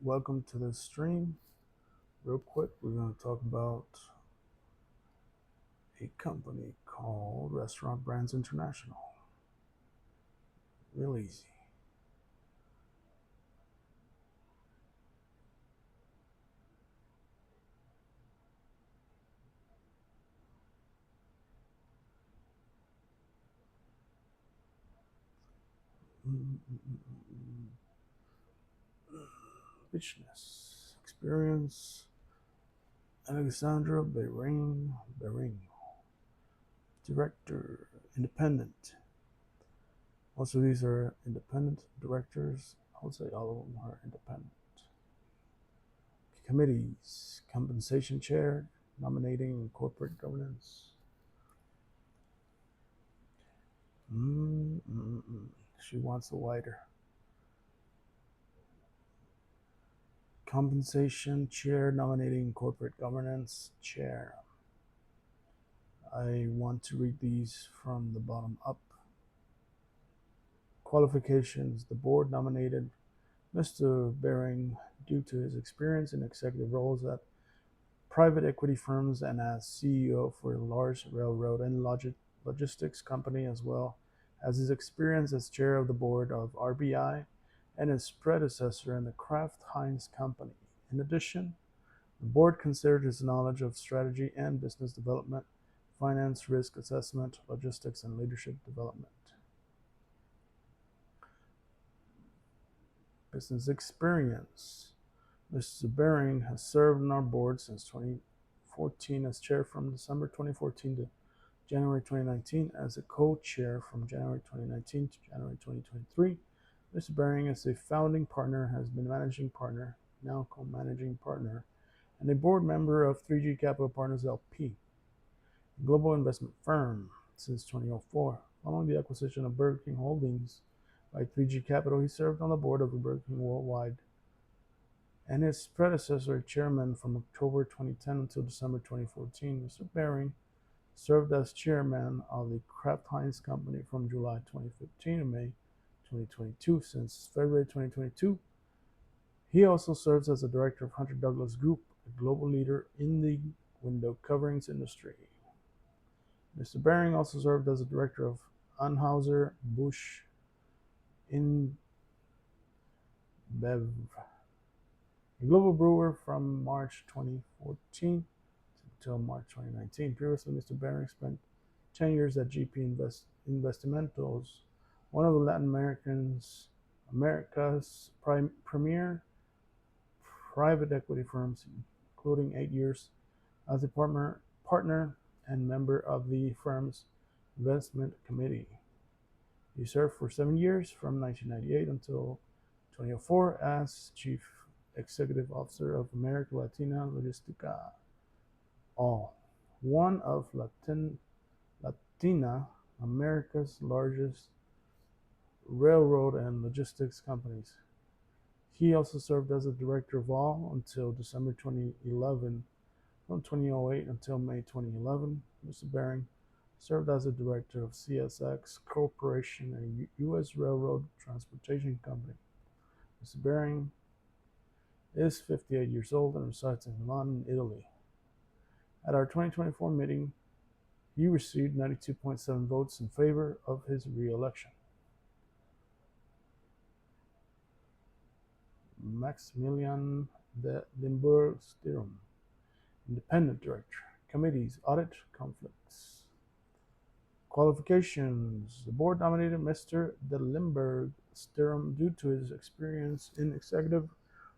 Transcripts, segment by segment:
Welcome to the stream. Real quick, we're going to talk about a company called Restaurant Brands International. Real easy. Business experience. Alexandra Bering, director, independent. Most of these are independent directors. I would say all of them are independent. Committees, compensation chair, nominating and corporate governance. She wants a wider. Compensation chair, nominating corporate governance chair. I want to read these from the bottom up. Qualifications. The board nominated Mr. Bering due to his experience in executive roles at private equity firms and as CEO for a large railroad and logistics company, as well as his experience as chair of the board of RBI and his predecessor in the Kraft Heinz Company. In addition, the board considered his knowledge of strategy and business development, finance, risk assessment, logistics, and leadership development. Business experience. Mr. Bering has served on our board since 2014 as chair from December 2014 to January 2019, as a co-chair from January 2019 to January 2023. Mr. Bering is a founding partner, has been managing partner, now co-managing partner, and a board member of 3G Capital Partners LP, a global investment firm since 2004. Following the acquisition of Burger King Holdings by 3G Capital, he served on the board of Burger King Worldwide and his predecessor chairman from October 2010 until December 2014. Mr. Bering served as chairman of the Kraft Heinz Company from July 2015 to May 2022. Since February 2022, he also serves as a director of Hunter Douglas Group, a global leader in the window coverings industry. Mr. Bering also served as a director of Anheuser-Busch InBev, a global brewer from March 2014 until March 2019. Previously, Mr. Bering spent 10 years at GP Investimentos, one of the Latin America's premier private equity firms, including 8 years as a partner and member of the firm's investment committee. He served for 7 years from 1998 until 2004 as chief executive officer of America Latina Logistica, one of Latina America's largest railroad and logistics companies. He also served as a director of all until December 2011. From 2008 until May 2011, Mr. Bering served as a director of CSX Corporation, a U.S. railroad transportation company. Mr. Bering is 58 years old and resides in Milan, Italy. At our 2024 meeting, he received 92.7 votes in favor of his re-election. Maximilian de Limburg-Stirum, independent director. Committees, audit, conflicts. Qualifications. The board nominated Mr. de Limburg-Stirum due to his experience in executive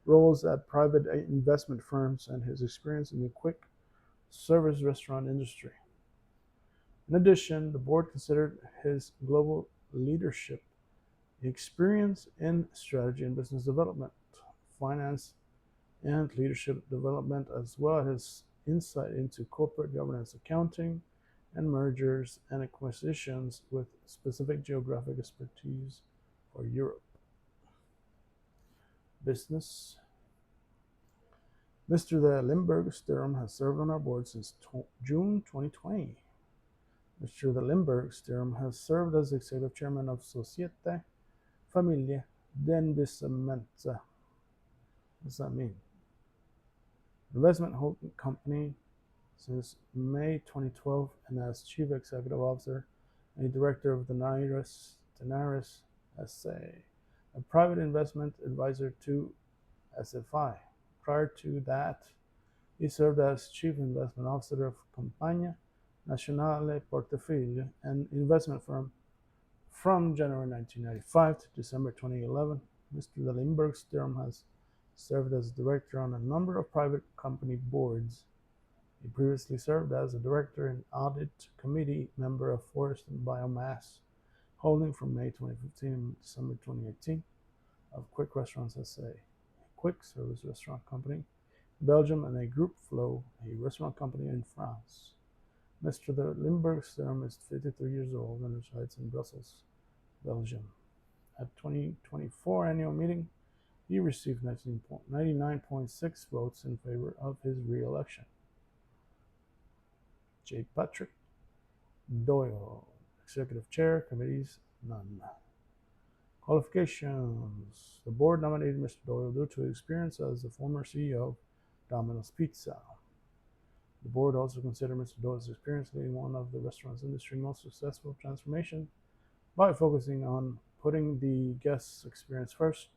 roles at private investment firms and his experience in the quick service restaurant industry. In addition, the board considered his global leadership experience in strategy and business development, finance, and leadership development, as well as his insight into corporate governance, accounting, and mergers and acquisitions with specific geographic expertise for Europe. Business. Mr. de Limburg-Stirum has served on our board since June 2020. Mr. de Limburg-Stirum has served as executive chairman of Societe Familie d'Investiments, What's that mean? Investment holding company since May 2012 and as Chief Executive Officer and Director of Daenerys SA, a private investment advisor to SFI. Prior to that, he served as Chief Investment Officer of Compañía Nacional Portafolio, an investment firm from January 1995 to December 2011. Mr. Lindbergh's term has served as director on a number of private company boards. He previously served as a director and audit committee member of Forest and Biomass Holding from May 2015 and December 2018, of Quick Restaurants SA, a quick service restaurant company in Belgium, and a Group Flow, a restaurant company in France. Mr. Lindbergh's term is 53 years old and resides in Brussels, Belgium. At 2024 annual meeting, he received 99.6 votes in favor of his re-election. J. Patrick Doyle, Executive Chair, Committees, none. Qualifications. The board nominated Mr. Doyle due to his experience as the former CEO of Domino's Pizza. The board also considered Mr. Doyle's experience leading one of the restaurant industry's most successful transformation by focusing on putting the guest's experience first,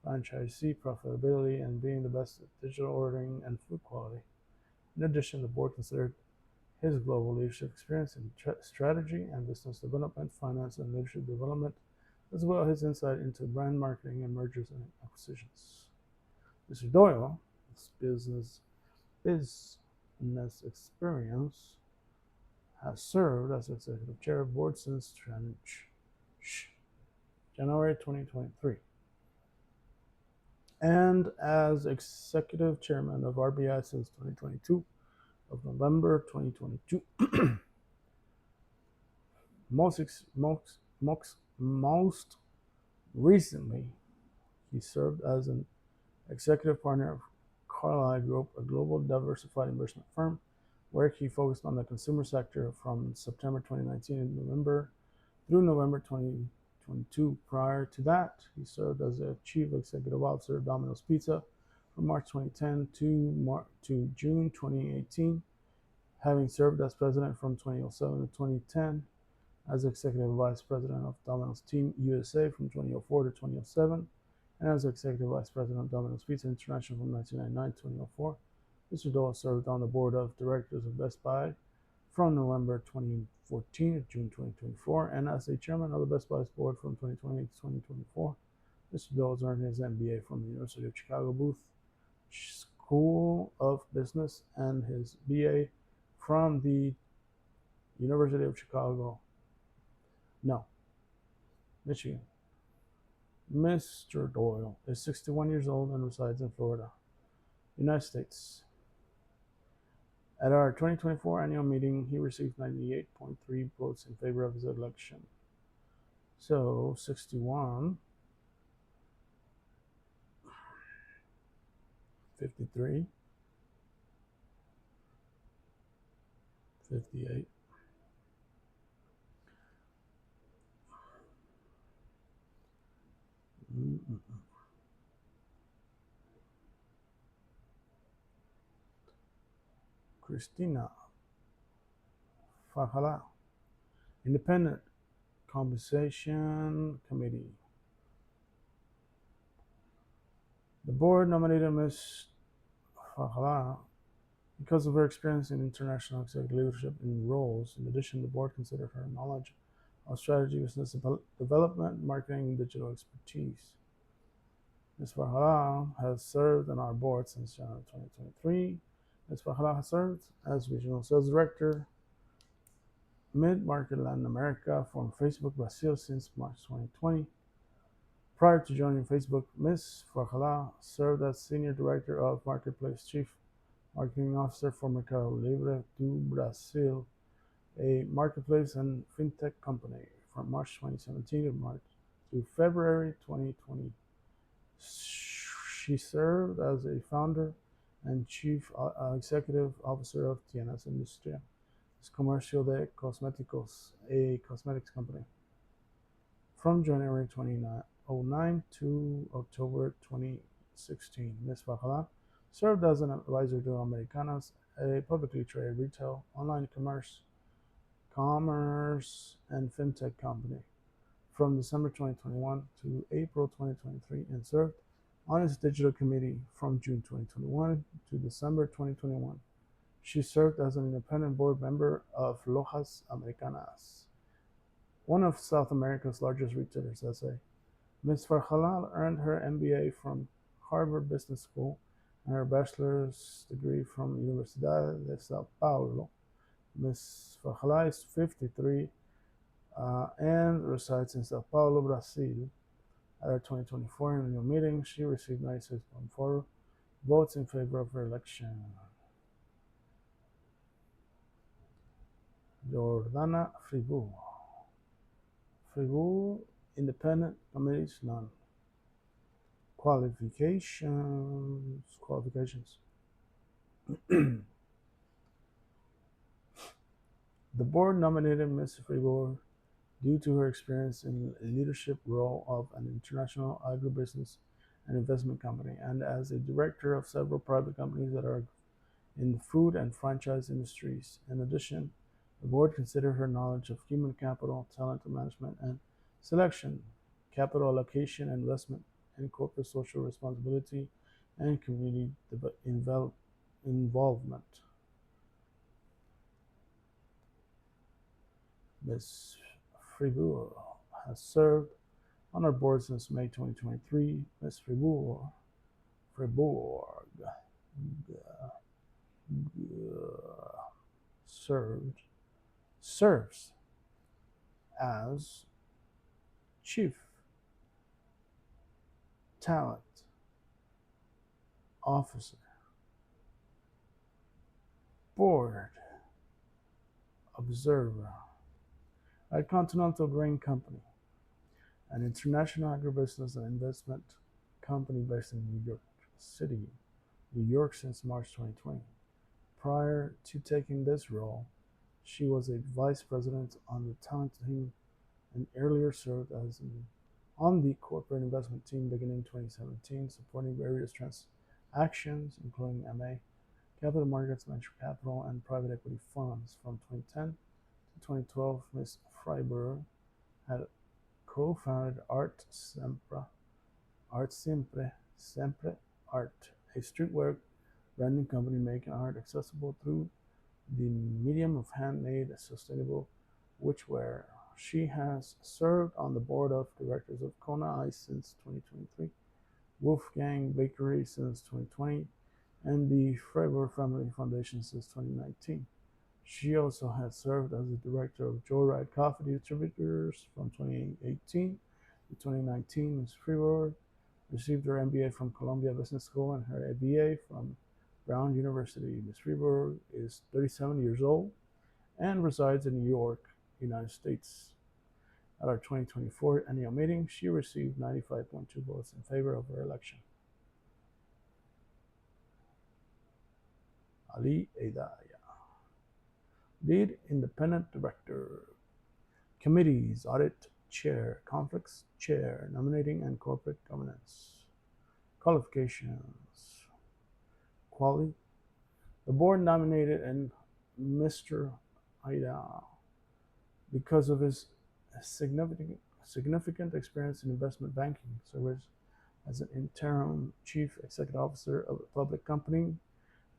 franchisee profitability, and being the best at digital ordering and food quality. In addition, the board considered his global leadership experience in strategy and business development, finance, and leadership development, as well as his insight into brand marketing and mergers and acquisitions. Mr. Doyle's business experience has served as executive chair of board since January 2023 and as executive chairman of RBI since 2022 of November 2022. Most recently, he served as an executive partner of Carlyle Group, a global diversified investment firm, where he focused on the consumer sector from September 2019 through November 2022. Prior to that, he served as a chief executive officer of Domino's Pizza from March 2010 to June 2018, having served as president from 2007 to 2010, as executive vice president of Domino's Team USA from 2004 to 2007, and as executive vice president of Domino's Pizza International from 1999 to 2004. Mr. Doyle served on the board of directors of Best Buy from November 2014 to June 2024, and as a chairman of the Best Buy's board from 2020 to 2024. Mr. Doyle earned his MBA from the University of Chicago Booth School of Business and his BA from the University of Michigan. Mr. Doyle is 61 years old and resides in Florida, United States. At our 2024 annual meeting, he received 98.3 votes in favor of his election. So 61, 53, 58, 'Cristina Fajala, Independent Compensation Committee. The board nominated Ms. Fajala because of her experience in international executive leadership in roles. In addition, the board considered her knowledge of strategy, business development, marketing, and digital expertise. Ms. Fajala has served on our board since January 2023. Ms. Fajala has served as Regional Sales Director, Mid-Market Latin America from Facebook Brazil since March 2020. Prior to joining Facebook, Ms. Fajala served as Senior Director of Marketplace Chief Marketing Officer for Mercado Libre do Brasil, a marketplace and fintech company, from March 2017 to February 2020. She served as a founder and chief executive officer of Tienes Industria, Comercio de Cosméticos, a cosmetics company, from January 2009 to October 2016. 2016. Ms. Fajala served as an advisor to Americanas, a publicly traded retail, online commerce and fintech company, from December 2021 to April 2023, and served on its digital committee from June 2021 to December 2021. She served as an independent board member of Lojas Americanas, one of South America's largest retailers, SA. Ms. Farhalal earned her MBA from Harvard Business School and her bachelor's degree from Universidad de Sao Paulo. Ms. Farhalal is 53 and resides in Sao Paulo, Brazil. At our 2024 annual meeting, she received 96.4 votes in favor of her election. Jordana Fribourg. Fribourg, independent committees, none. Qualifications. The board nominated Ms. Fribourg due to her experience in a leadership role of an international agribusiness and investment company, and as a director of several private companies that are in the food and franchise industries. In addition, the board considered her knowledge of human capital, talent management and selection, capital allocation, investment, and corporate social responsibility, and community involvement. Ms. Fribourg has served on our board since May 2023. Ms. Fribourg serves as Chief Talent Officer, Board Observer at Continental Grain Company, an international agribusiness and investment company based in New York City, New York since March 2020. Prior to taking this role, she was a vice president on the talent team and earlier served as on the corporate investment team beginning 2017, supporting various transactions, including M&A, capital markets, venture capital, and private equity funds. From 2010 to 2012, Ms. Fribourg had co-founded Art Siempre, a streetwear branding company making art accessible through the medium of handmade sustainable witchwear. She has served on the board of directors of Kona Ice since 2023, Wolfgang Bakery since 2020, and the Fribourg Family Foundation since 2019. She also has served as the director of Joyride Coffee Distributors from 2018 to 2019. Ms. Fribourg received her MBA from Columbia Business School and her ABA from Brown University. Ms. Fribourg is 37 years old and resides in New York, United States. At our 2024 annual meeting, she received 95.2 votes in favor of her election. Ali Eidaya. Lead Independent Director. Committees, Audit Chair, Conflicts Chair, Nominating and Corporate Governance. Qualifications. Quality. The board nominated Mr. Aida because of his significant experience in investment banking, served as an interim chief executive officer of a public company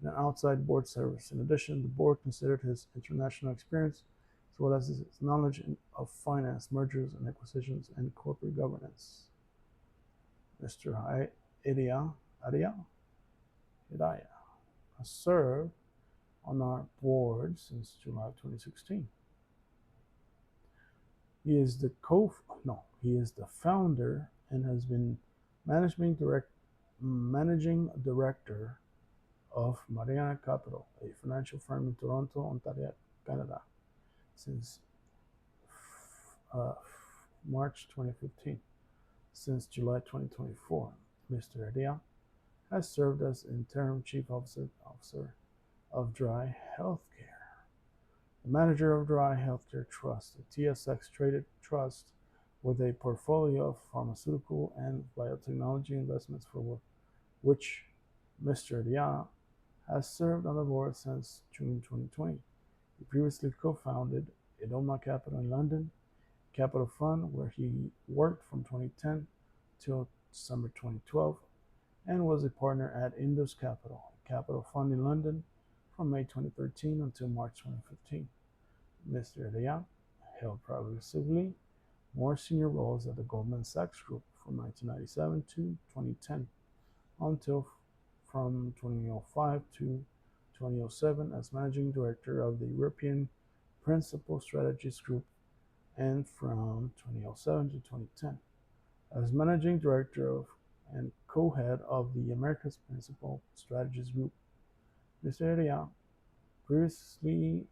and an outside board service. In addition, the board considered his international experience as well as his knowledge of finance, mergers and acquisitions, and corporate governance. Mr. Hidaya has served on our board since July 2016. He is the founder and has been managing director of Mariana Capital, a financial firm in Toronto, Ontario, Canada, since March 2015. Since July 2024, Mr. Adia has served as interim chief officer of Dry Healthcare, the manager of Dry Healthcare Trust, a TSX traded trust with a portfolio of pharmaceutical and biotechnology investments for which Mr. Dia has served on the board since June 2020. He previously co-founded Idoma Capital in London, Capital Fund, where he worked from 2010 till December 2012, and was a partner at Indus Capital, a capital fund in London, from May 2013 until March 2015. Mr. Dia held progressively more senior roles at the Goldman Sachs Group from 1997 to 2010, until from 2005 to 2007 as managing director of the European Principal Strategies Group, and from 2007 to 2010 as managing director of and co-head of the Americas Principal Strategies Group. Mr. Dia previously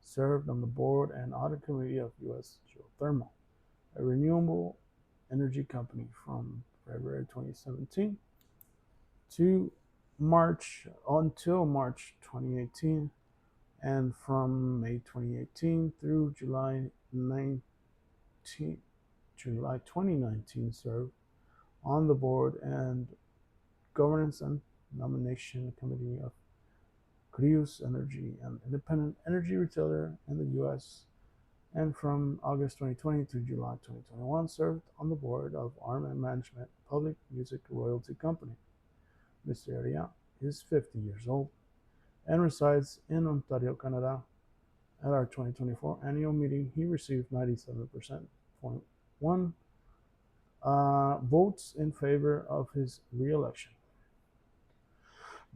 served on the board and audit committee of U.S. Geothermal, a renewable energy company, from February 2017 to March until March 2018, and from May 2018 through July 2019 served on the board and governance and nomination committee of Crius Energy, an independent energy retailer in the U.S., and from August 2020 to July 2021 served on the board of Arm Management, public music royalty company. Mr. Aria is 50 years old and resides in Ontario, Canada. At our 2024 annual meeting, he received 97.1 votes in favor of his re-election.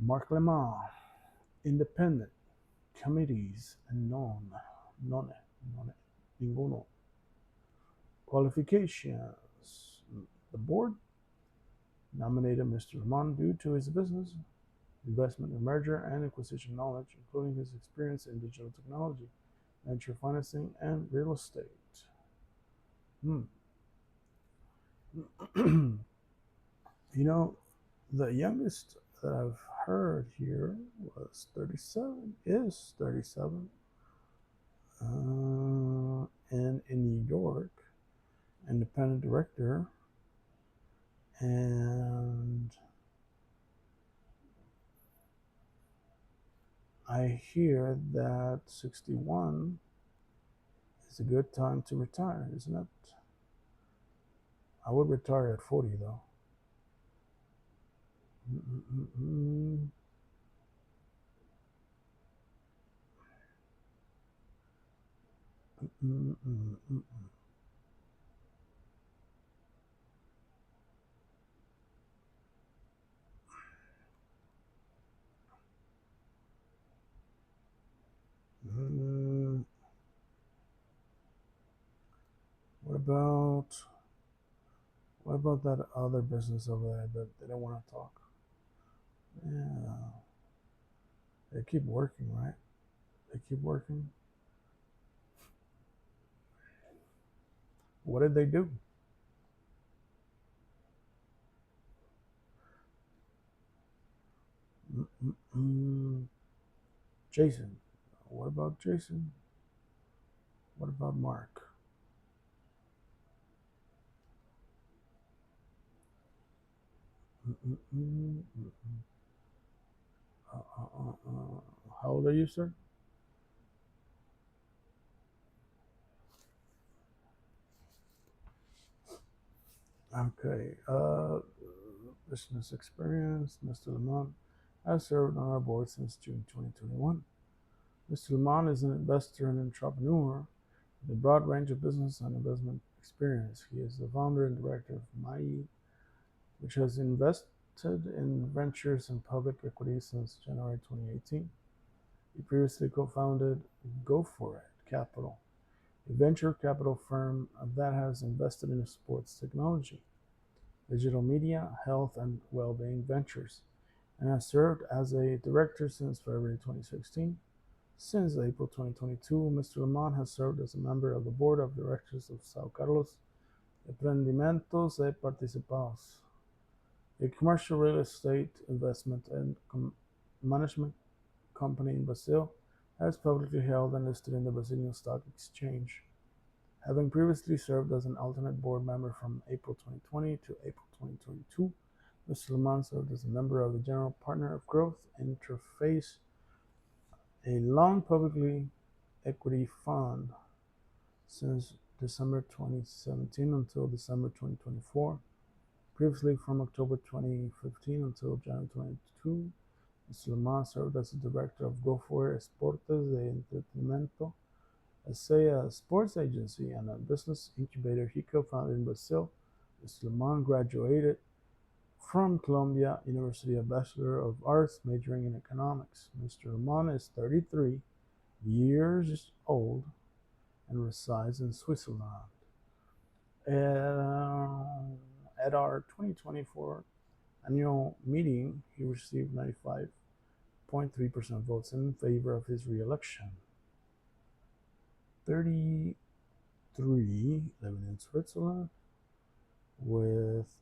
Mark Lemay, independent, committees, and ninguno. Qualifications. The board nominated Mr. Lemay due to his business, investment and merger and acquisition knowledge, including his experience in digital technology, venture financing, and real estate. You know, the youngest that I've heard here was 37, is 37, and in New York, independent director, and I hear that 61 is a good time to retire, isn't it? I would retire at 40 though. What about that other business over there that they don't want to talk? Yeah, they keep working, right? They keep working. What did they do? Jason. What about Jason? What about Mark? How old are you, sir? Okay. Business experience. Mr. Lemay has served on our board since June 2021. Mr. Lemay is an investor and entrepreneur with a broad range of business and investment experience. He is the founder and director of MAI, which has invested in ventures and public equity since January 2018. He previously co-founded Go For It Capital, a venture capital firm that has invested in sports technology, digital media, health, and well-being ventures, and has served as a director since February 2016. Since April 2022, Mr. Lemay has served as a member of the board of directors of Sao Carlos Empreendimentos e Participados, a commercial real estate investment and management company in Brazil, as publicly held and listed in the Brazilian Stock Exchange, having previously served as an alternate board member from April 2020 to April 2022. Mr. Lamont served as a member of the General Partner of Growth Interface, a long publicly equity fund, since December 2017 until December 2024. Previously, from October 2015 until January 2022, Mr. Lamont served as the director of Go For Esportes de Entretenimiento, a sports agency and a business incubator he co-founded in Brazil. Mr. Lamont graduated from Columbia University, a Bachelor of Arts, majoring in economics. Mr. Lamont is 33 years old and resides in Switzerland. At our 2024 annual meeting, he received 95.3% votes in favor of his re-election. 33, living in Switzerland, with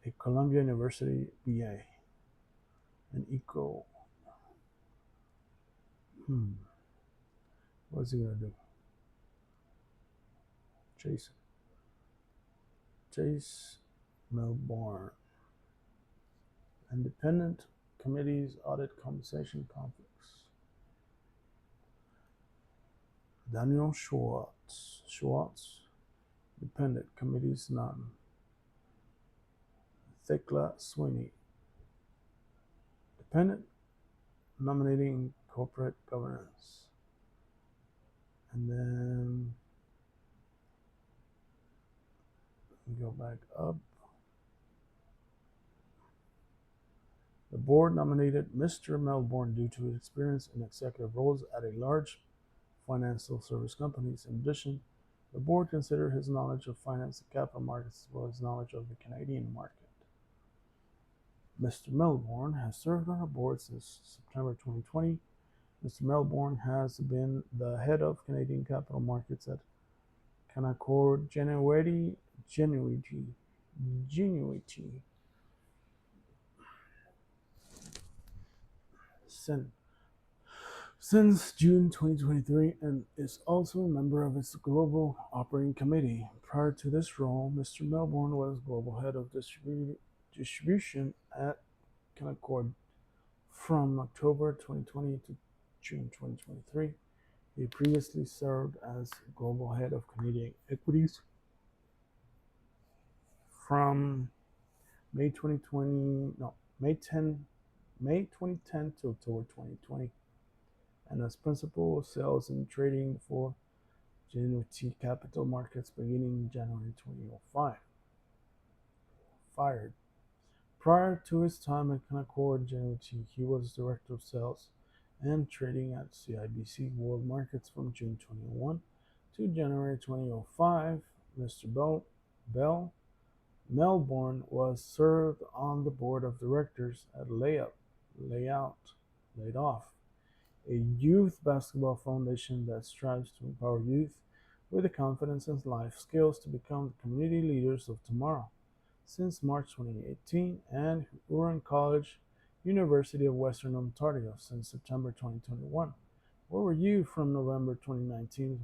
a Columbia University BA, an eco. What's he gonna do? Chase Melbourne. Independent committees audit compensation conflicts. Daniel Schwartz. Independent committees none. Thekla Sweeney. Dependent nominating corporate governance. And then we go back up. The board nominated Mr. Melbourne due to his experience in executive roles at a large financial service companies. In addition, the board considered his knowledge of finance and capital markets as well as knowledge of the Canadian market. Mr. Melbourne has served on our board since September 2020. Mr. Melbourne has been the head of Canadian capital markets at Canaccord Genuity since June 2023 and is also a member of its Global Operating Committee. Prior to this role, Mr. Melbourne was Global Head of Distribution at Canaccord from October 2020 to June 2023. He previously served as Global Head of Canadian Equities from May 2010 to October 2020, and as Principal of Sales and Trading for Genuity Capital Markets beginning January 2005. Fired. Prior to his time at Canaccord Genuity, he was Director of Sales and Trading at CIBC World Markets from June 2001 to January 2005. Mr. Melbourne was served on the board of directors at Laid Off, a youth basketball foundation that strives to empower youth with the confidence and life skills to become the community leaders of tomorrow. Since March 2018, and Huron College, University of Western Ontario since September 2021. Where were you from November 2019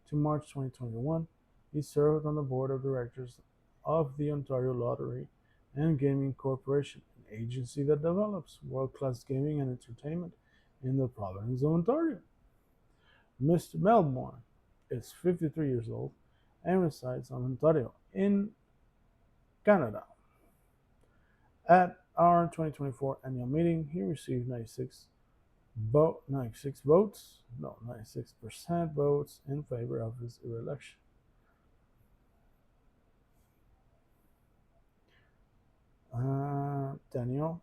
to March 2021? He served on the board of directors of the Ontario Lottery and Gaming Corporation, an agency that develops world-class gaming and entertainment in the province of Ontario. Mr. Melbourne is 53 years old and resides in Ontario, in Canada. At our 2024 annual meeting, he received 96% votes in favor of his re-election. Daniel.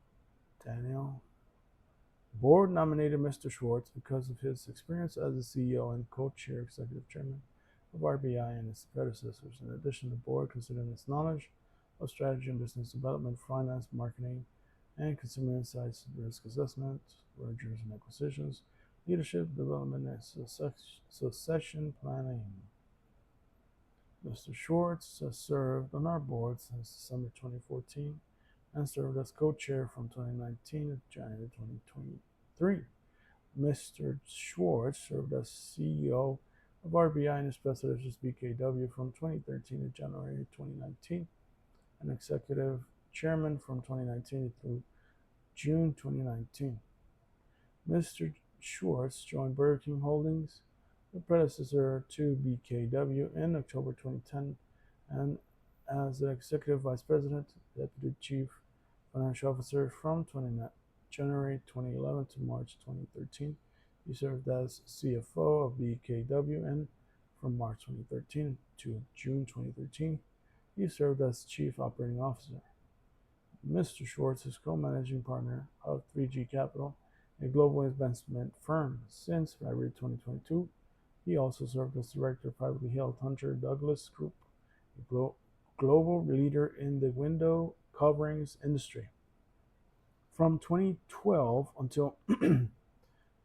Board nominated Mr. Schwartz because of his experience as a CEO and co-chair executive chairman of RBI and its predecessors. In addition, the board considered his knowledge of strategy and business development, finance, marketing, and consumer insights, risk assessment, mergers and acquisitions, leadership development, and succession planning. Mr. Schwartz has served on our board since December 2014 and served as co-chair from 2019 to January 2023. Mr. Schwartz served as CEO of RBI and its predecessors BKW from 2013 to January 2019. and executive chairman from 2019 through June 2019. Mr. Schwartz joined Burger King Holdings, the predecessor to BKW, in October 2010 and as the executive vice president, deputy chief financial officer from January 2011 to March 2013. He served as CFO of BKW, and from March 2013 to June 2013, he served as chief operating officer. Mr. Schwartz is co-managing partner of 3G Capital, a global investment firm. Since February 2022, he also served as director of privately held Hunter Douglas Group, a global leader in the window coverings industry. From 2012 until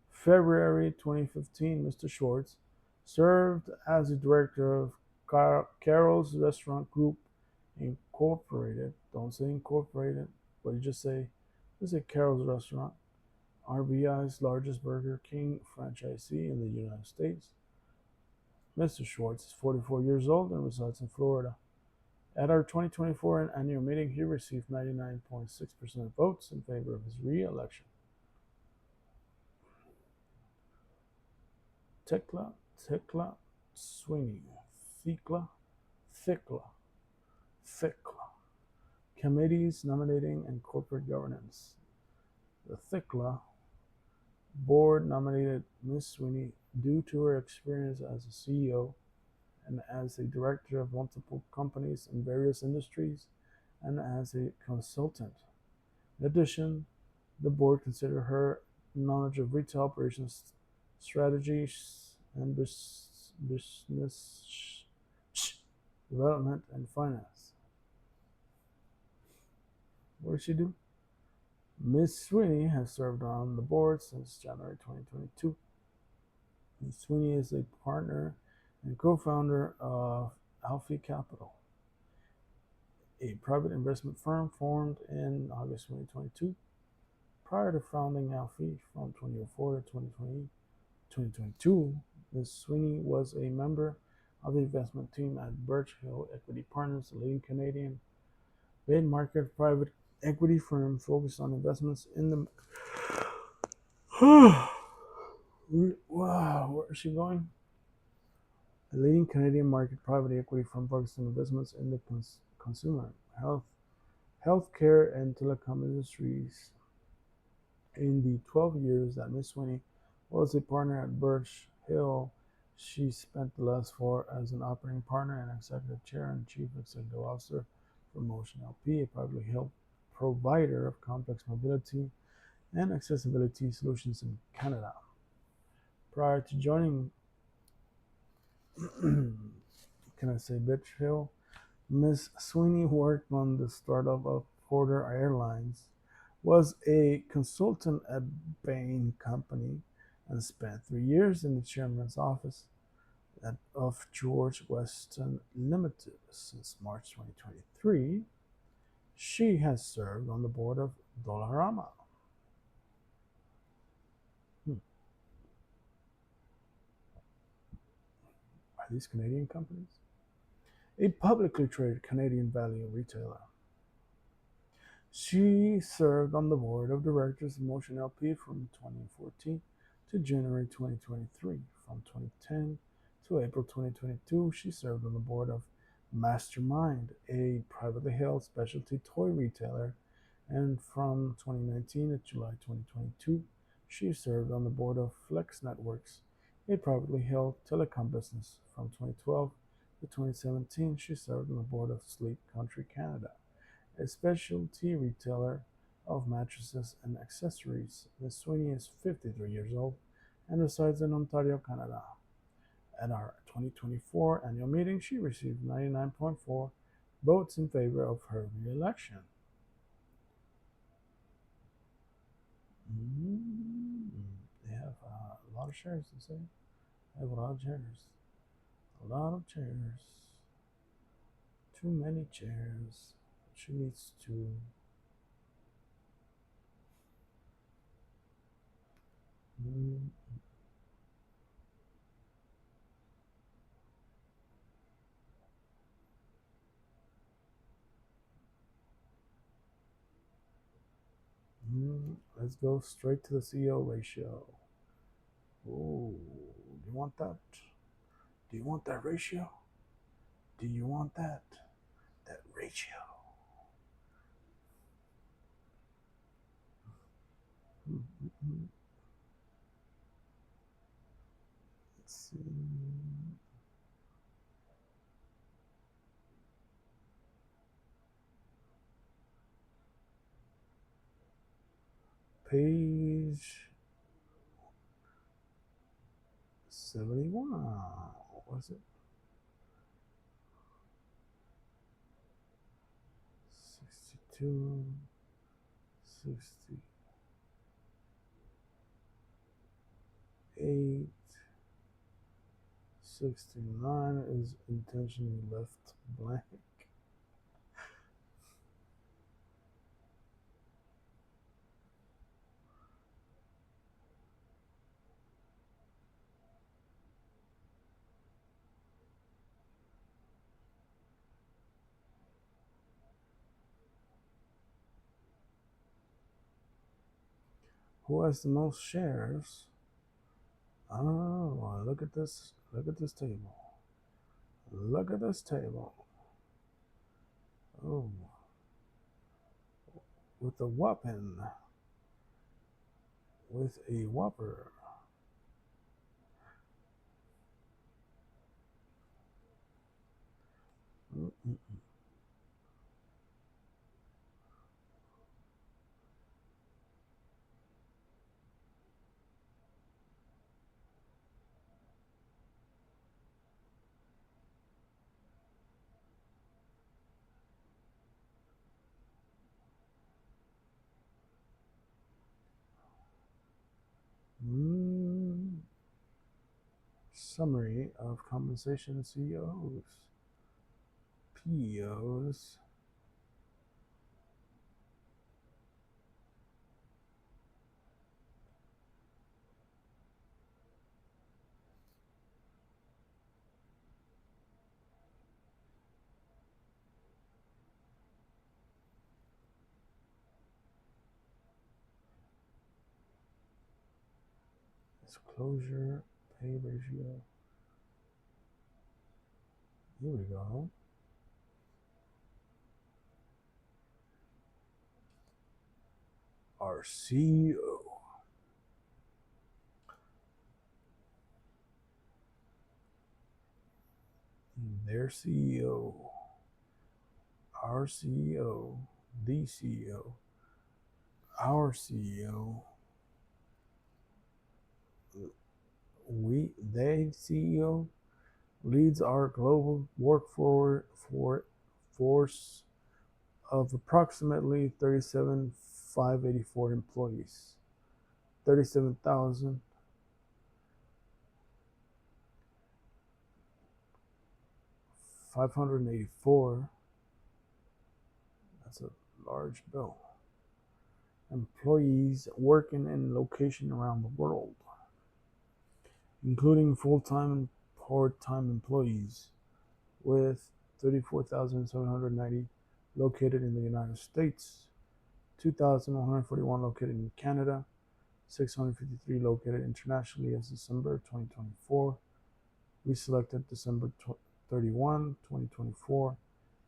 February 2015, Mr. Schwartz served as the director of Carol's Restaurant Group Incorporated. Don't say incorporated, but you just say Carol's Restaurant, RBI's largest Burger King franchisee in the United States. Mr. Schwartz is 44 years old and resides in Florida. At our 2024 annual meeting, he received 99.6% of votes in favor of his re-election. Thekla Sweeney. Thekla. Committees, Nominating, and Corporate Governance. The Thekla board nominated Ms. Sweeney due to her experience as a CEO and as a director of multiple companies in various industries and as a consultant. In addition, the board considered her knowledge of retail operations, strategies, and business development and finance. What does she do? Ms. Sweeney has served on the board since January 2022. Ms. Sweeney is a partner and co-founder of Alfie Capital, a private investment firm formed in August 2022. Prior to founding Alfie from 2004 to 2022, Ms. Sweeney was a member of the investment team at Birch Hill Equity Partners, a leading Canadian mid-market private equity firm focused on investments in the wow, where is she going? A leading Canadian market private equity firm focused on investments in the consumer, healthcare, and telecom industries. In the 12 years that Ms. Sweeney was a partner at Birch Hill, she spent the last 4 as an operating partner and executive chair and chief executive officer for Motion LP, a privately held provider of complex mobility and accessibility solutions in Canada. Prior to joining, can I say Birch Hill? Ms. Sweeney worked on the startup of Porter Airlines, was a consultant at Bain Company, and spent 3 years in the chairman's office of George Weston Limited. Since March 2023, she has served on the board of Dollarama. Are these Canadian companies? A publicly traded Canadian value retailer. She served on the board of directors of Motion LP from 2014 to January 2023. From 2010 to April 2022, she served on the board of Mastermind, a privately held specialty toy retailer, and from 2019 to July 2022, she served on the board of Flex Networks, a privately held telecom business. From 2012 to 2017, she served on the board of Sleep Country Canada, a specialty retailer of mattresses and accessories. Ms. Sweeney is 53 years old and resides in Ontario, Canada. At our 2024 annual meeting, she received 99.4 votes in favor of her re-election. They have a lot of shares, to say. They have a lot of chairs. A lot of chairs. Too many chairs. She needs to Let's go straight to the CEO ratio. Oh, do you want that? Do you want that ratio? Do you want that? That ratio. Let's see. Page 71. What was it? 62, 68, 69 is intentionally left blank. Who has the most shares? Oh, look at this. Look at this table. Look at this table. Oh, with a weapon. With a whopper. Mm-mm. Summary of compensation CEOs. POs. Disclosure, pay ratio. Here we go. Our CEO. Their CEO. Our CEO. The CEO. Our CEO. They CEO leads our global workforce of approximately 37,584 employees. 37,584. That's a large bill. Employees working in location around the world, including full-time and part-time employees, with 34,790 located in the United States, 2,141 located in Canada, 653 located internationally as December 2024. We selected December 31, 2024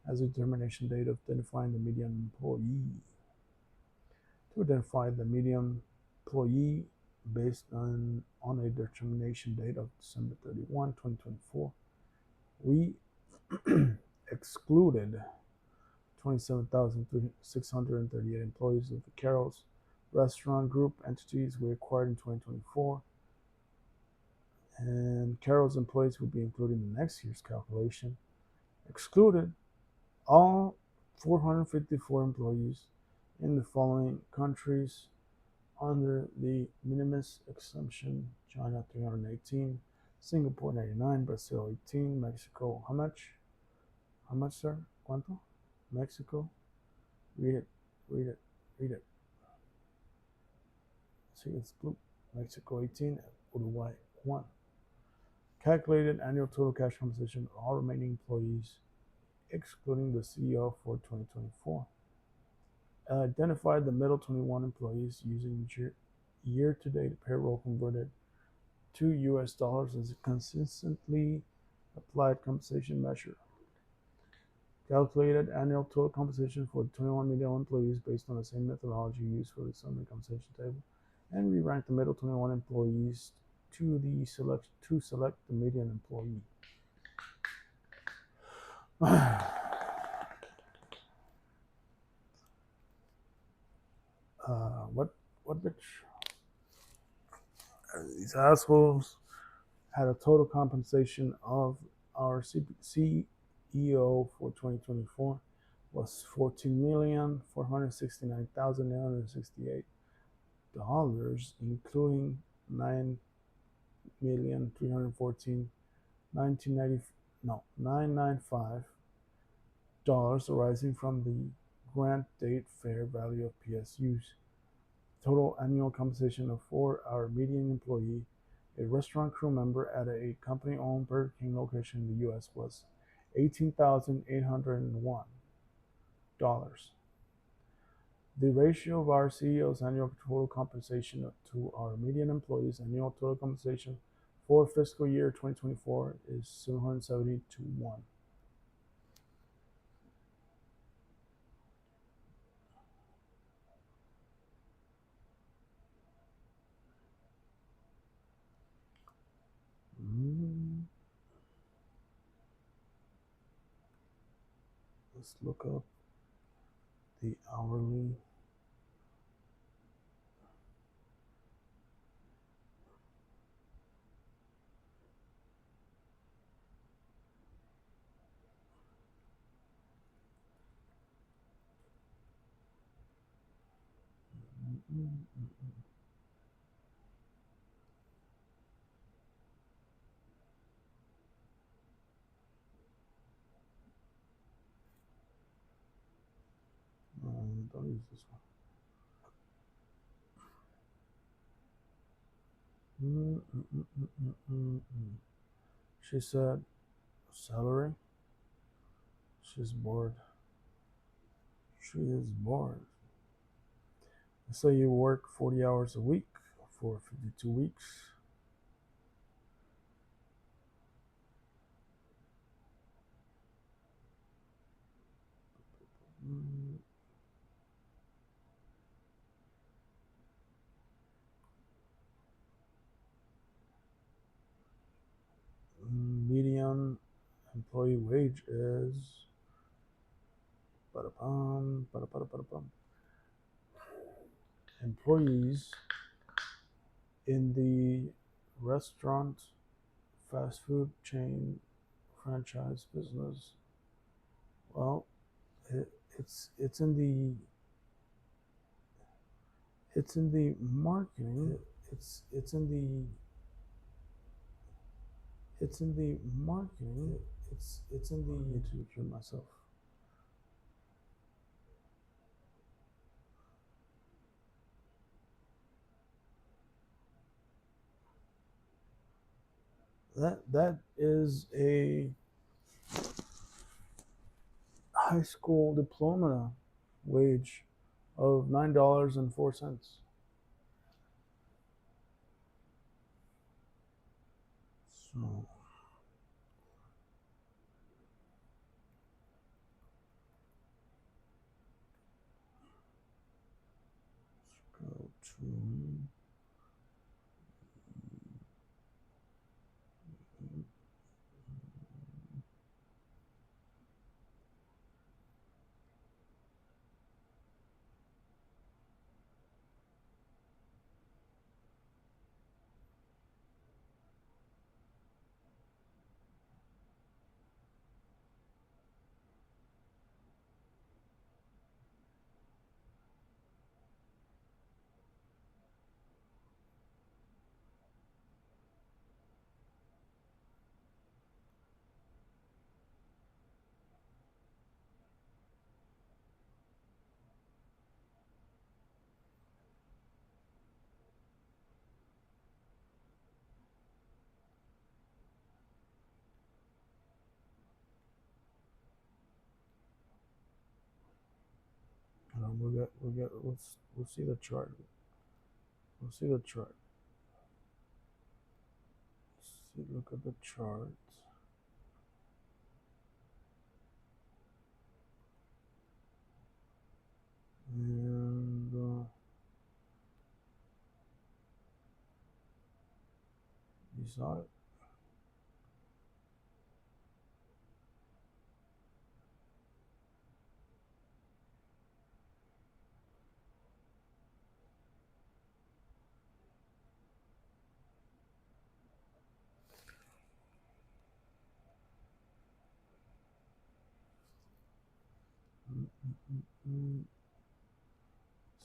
as a determination date of identifying the median employee. To identify the median employee based on a determination date of December 31, 2024, we excluded 27,638 employees of the Carroll's Restaurant Group entities we acquired in 2024. And Carroll's employees will be included in next year's calculation. Excluded all 454 employees in the following countries under the minimis exemption: China 318, Singapore 99, Brazil 18, Mexico. How much? How much, sir? ¿Cuánto? Mexico. Read it. Read it. Read it. See, it's blue. Mexico 18, Uruguay 1. Calculated annual total cash compensation of all remaining employees, excluding the CEO for 2024. identified the middle 21 employees using year-to-date payroll converted to US dollars as a consistently applied compensation measure. Calculated annual total compensation for the 21 middle employees based on the same methodology used for the summary compensation table, and re-ranked the middle 21 employees to select the median employee. What bitch? These assholes had a total compensation of our CEO for 2024 was $14,469,868, including $9,314,995 arising from the grant date fair value of PSUs. Total annual compensation for our median employee, a restaurant crew member at a company-owned Burger King location in the U.S., was $18,801. The ratio of our CEO's annual total compensation to our median employee's annual total compensation for fiscal year 2024 is 770 to 1. Let's look up the hourly. Don't use this one. She said salary. She's bored. She is bored. So you work 40 hours a week for 52 weeks. Median employee wage is employees in the restaurant, fast food chain, franchise business. Well, it's in the marketing. It's in the marketing. It's in the. I need to cure myself. That is a high school diploma wage of $9.04. So let's go to we'll see the chart. We'll see the chart. Look at the chart. And you saw it.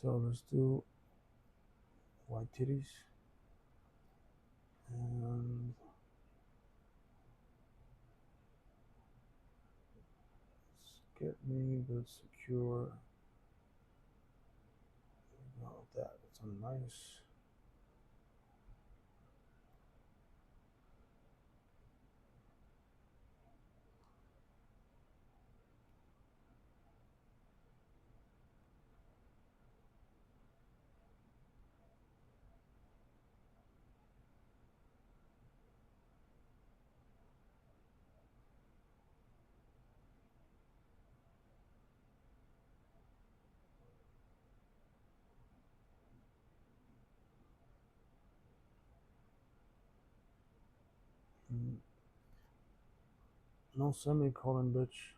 So let's do white titties and let's get me the secure. That's a nice. No semicolon, bitch.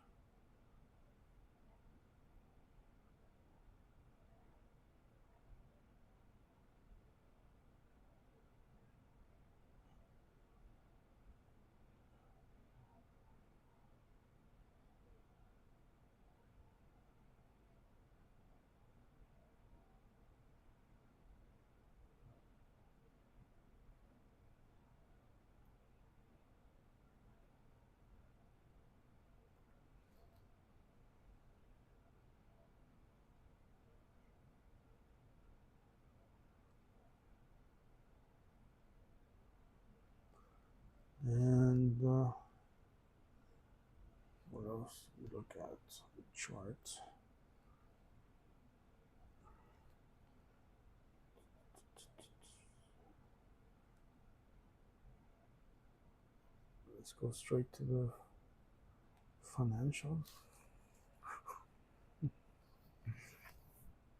And what else? We look at the chart. Let's go straight to the financials.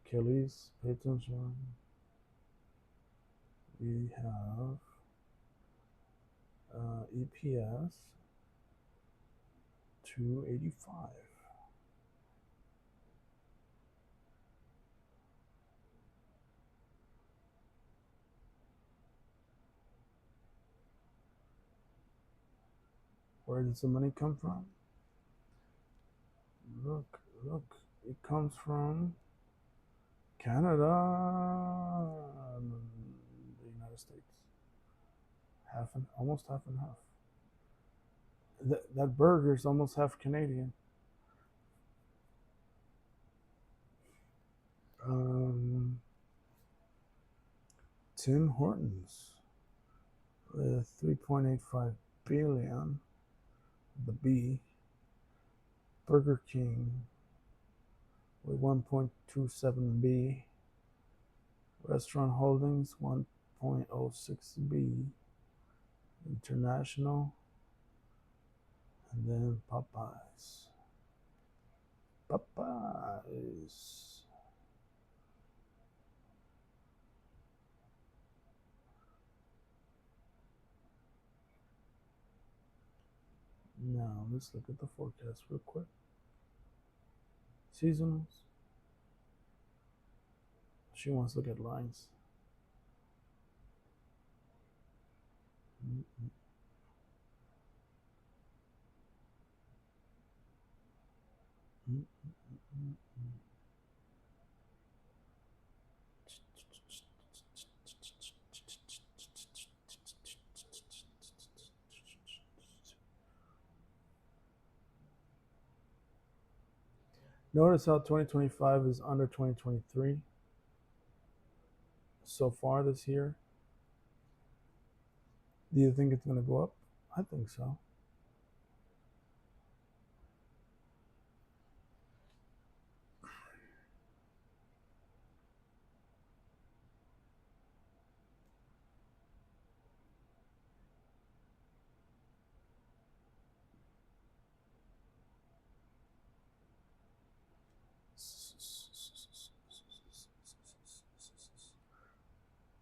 Kelly's, pay attention. We have EPS 285. Where does the money come from? Look, it comes from Canada and the United States. Almost half and half. That burger is almost half Canadian. Tim Hortons with 3.85 billion. The B. Burger King with 1.27 B. Restaurant Holdings 1.06 B. International, and then Popeyes. Now let's look at the forecast real quick. Seasonals. She wants to look at lines. Notice how 2025 is under 2023 so far this year. Do you think it's going to go up? I think so.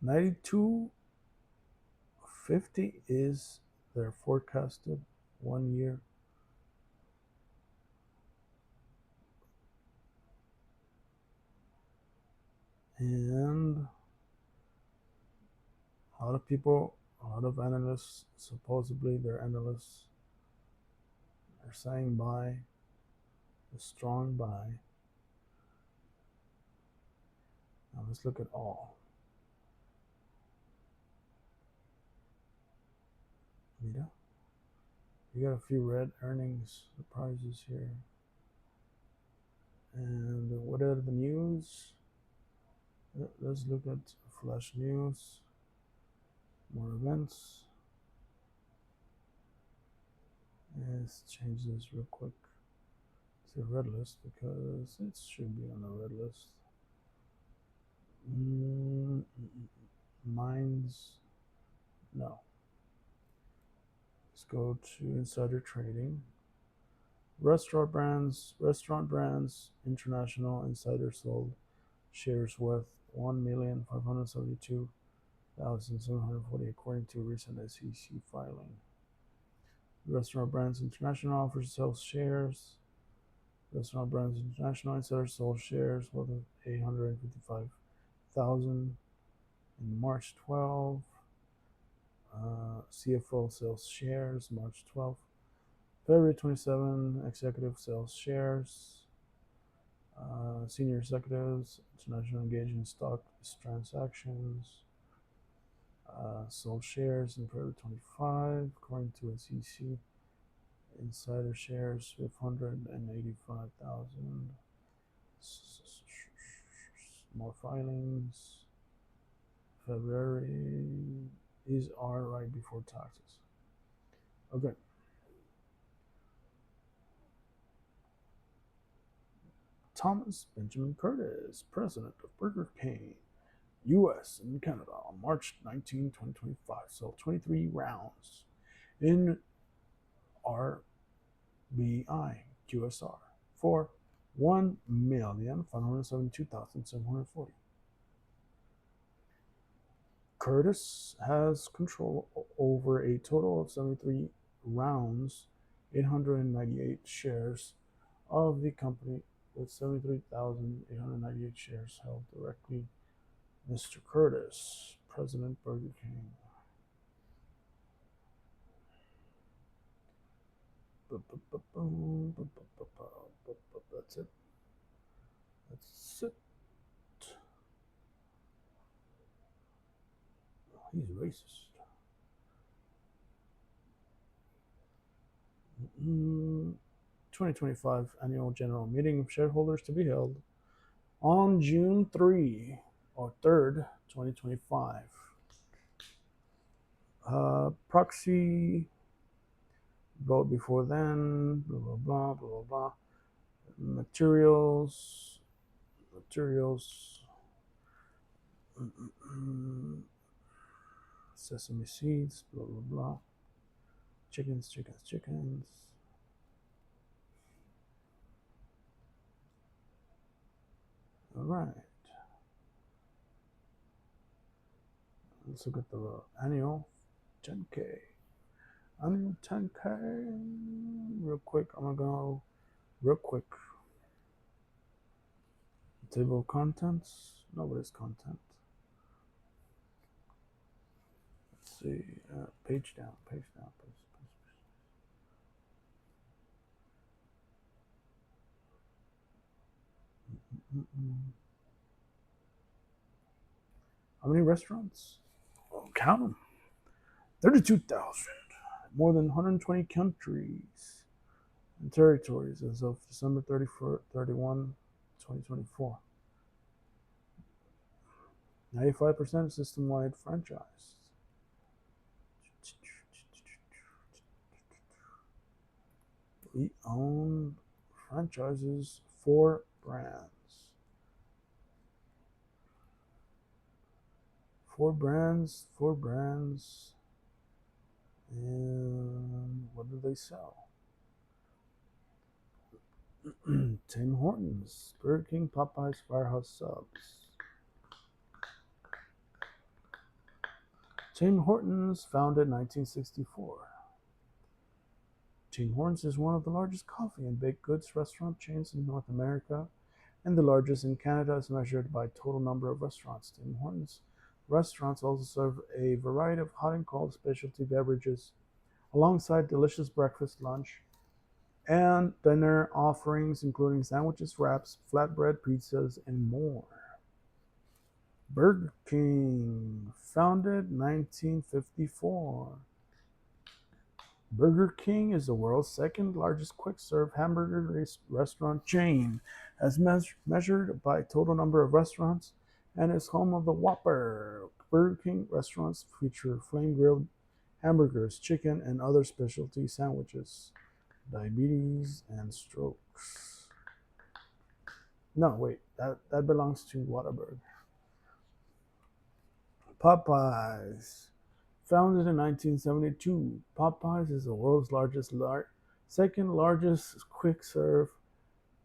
92.50 is their forecasted 1 year. And a lot of people, a lot of analysts, supposedly they're analysts, are saying buy, a strong buy. Now let's look at all. Mira, you got a few red earnings surprises here. And what are the news? Let's look at flash news, more events. Let's change this real quick to red list because it should be on the red list. Mines, no. Let's go to insider trading. Restaurant brands, international insider sold shares worth 1,572,740 according to a recent SEC filing. Restaurant Brands International offers sells shares. Restaurant Brands International insider sold shares worth 855,000 in March 12. CFO sells shares March 12th. February 27, executive sells shares. Senior executives, international engaged in stock transactions, sold shares in February 25, according to SEC. Insider shares 585,000. More filings. February. These are right before taxes. Okay. Thomas Benjamin Curtis, president of Burger King, U.S. and Canada, on March 19, 2025, sold 23 rounds in RBI QSR for $1,572,740. Curtis has control over a total of 73 rounds, 898 shares of the company, with 73,898 shares held directly. Mr. Curtis, President Burger King. That's it. That's it. He's racist. 2025 Annual General Meeting of Shareholders to be held on June 3 or 3rd, 2025. Proxy, vote before then, blah, blah, blah, blah, blah. Materials, sesame seeds, blah, blah, blah. Chickens. All right. Let's look at the annual 10K. Annual 10K. Real quick. I'm going to go real quick. Table of contents. Nobody's content. Let's see. Page down. How many restaurants? Oh, count them. 32,000. More than 120 countries and territories as of December 31, 2024. 95% system-wide franchise. We own franchises, 4 brands. 4 brands. And what do they sell? Tim Hortons, Burger King, Popeyes, Firehouse Subs. Tim Hortons, founded 1964. Tim Hortons is one of the largest coffee and baked goods restaurant chains in North America and the largest in Canada as measured by total number of restaurants. Tim Hortons restaurants also serve a variety of hot and cold specialty beverages alongside delicious breakfast, lunch, and dinner offerings, including sandwiches, wraps, flatbread pizzas, and more. Burger King, founded 1954. Burger King is the world's second largest quick serve hamburger restaurant chain, as measured by total number of restaurants, and is home of the Whopper. Burger King restaurants feature flame grilled hamburgers, chicken, and other specialty sandwiches. Diabetes and strokes. No, wait, that belongs to Whataburger. Popeyes. Founded in 1972, Popeyes is the world's second largest quick serve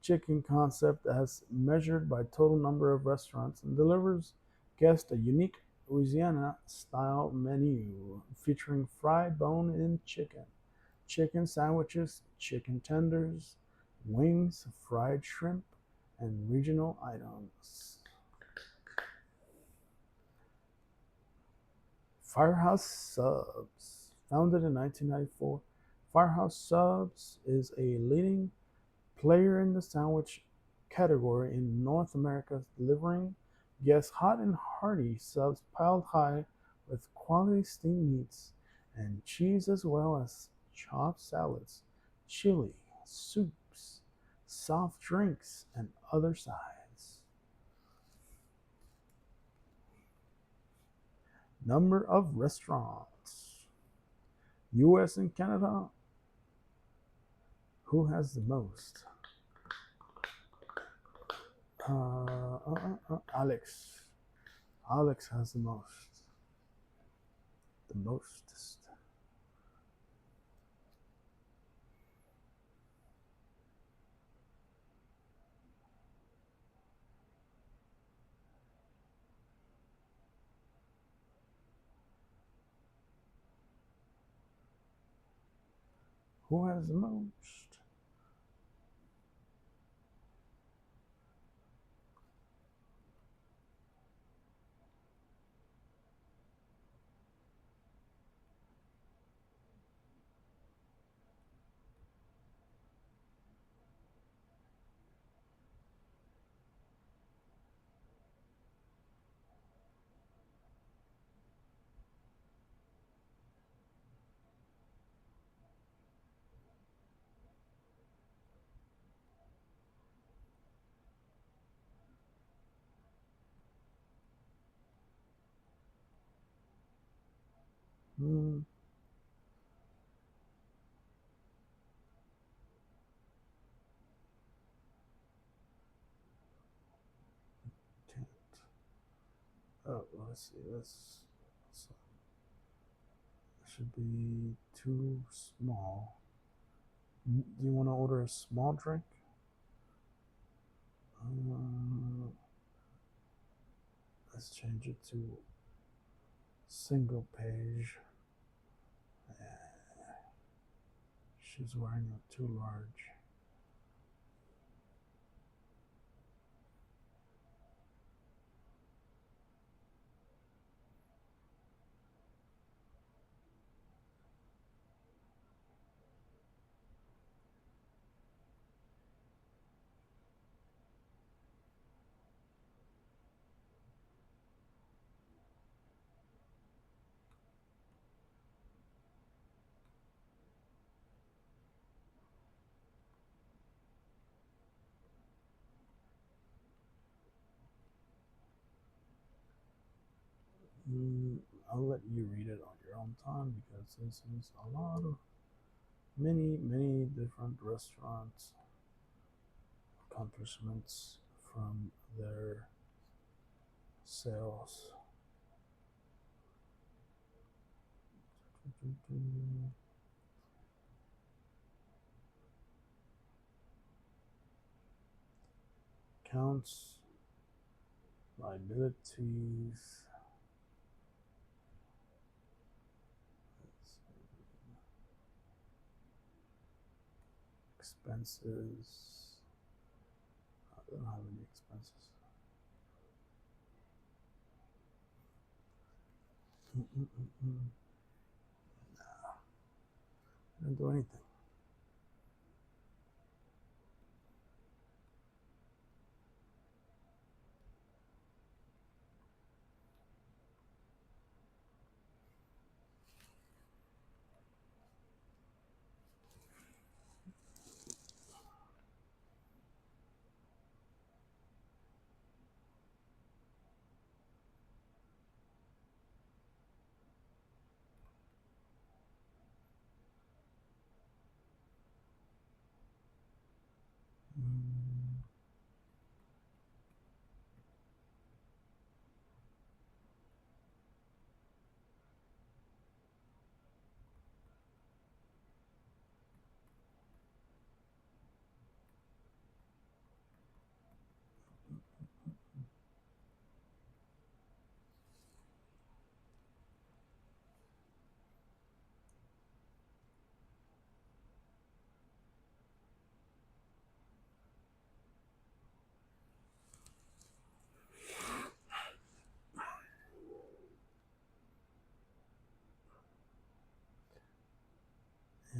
chicken concept as measured by total number of restaurants and delivers guests a unique Louisiana style menu featuring fried bone in chicken, chicken sandwiches, chicken tenders, wings, fried shrimp, and regional items. Firehouse Subs. Founded in 1994, Firehouse Subs is a leading player in the sandwich category in North America, delivering guests hot and hearty subs piled high with quality steamed meats and cheese, as well as chopped salads, chili, soups, soft drinks, and other sides. Number of restaurants. US and Canada. Who has the most? Alex. Alex has the most. The mostest. Who has the most? Hmm. Oh, let's see. So should be too small. Do you want to order a small drink? Um, let's change it to single page. She's wearing a too large. I'll let you read it on your own time because this is a lot of many different restaurants accomplishments from their sales. Accounts, liabilities, expenses. I don't have any expenses. I didn't do anything.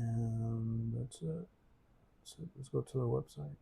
And that's it. Let's go to the website.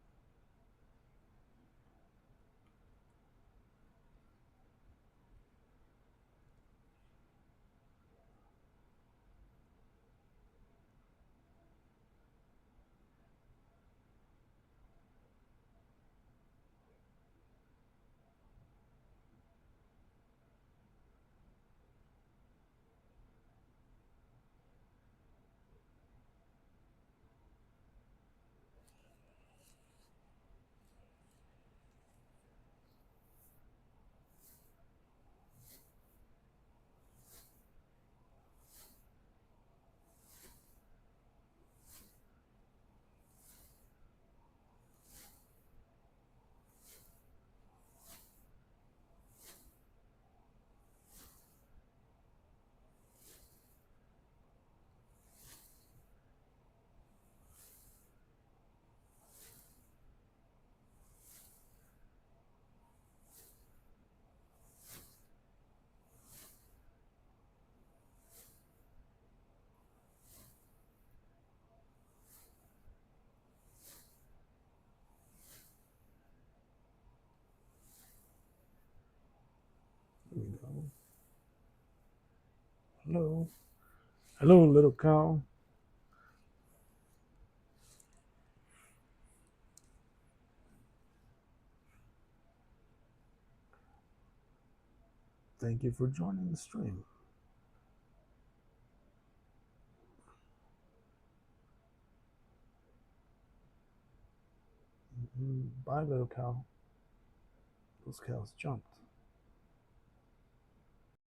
There we go. Hello. Hello, little cow. Thank you for joining the stream. Bye, little cow. Those cows jumped.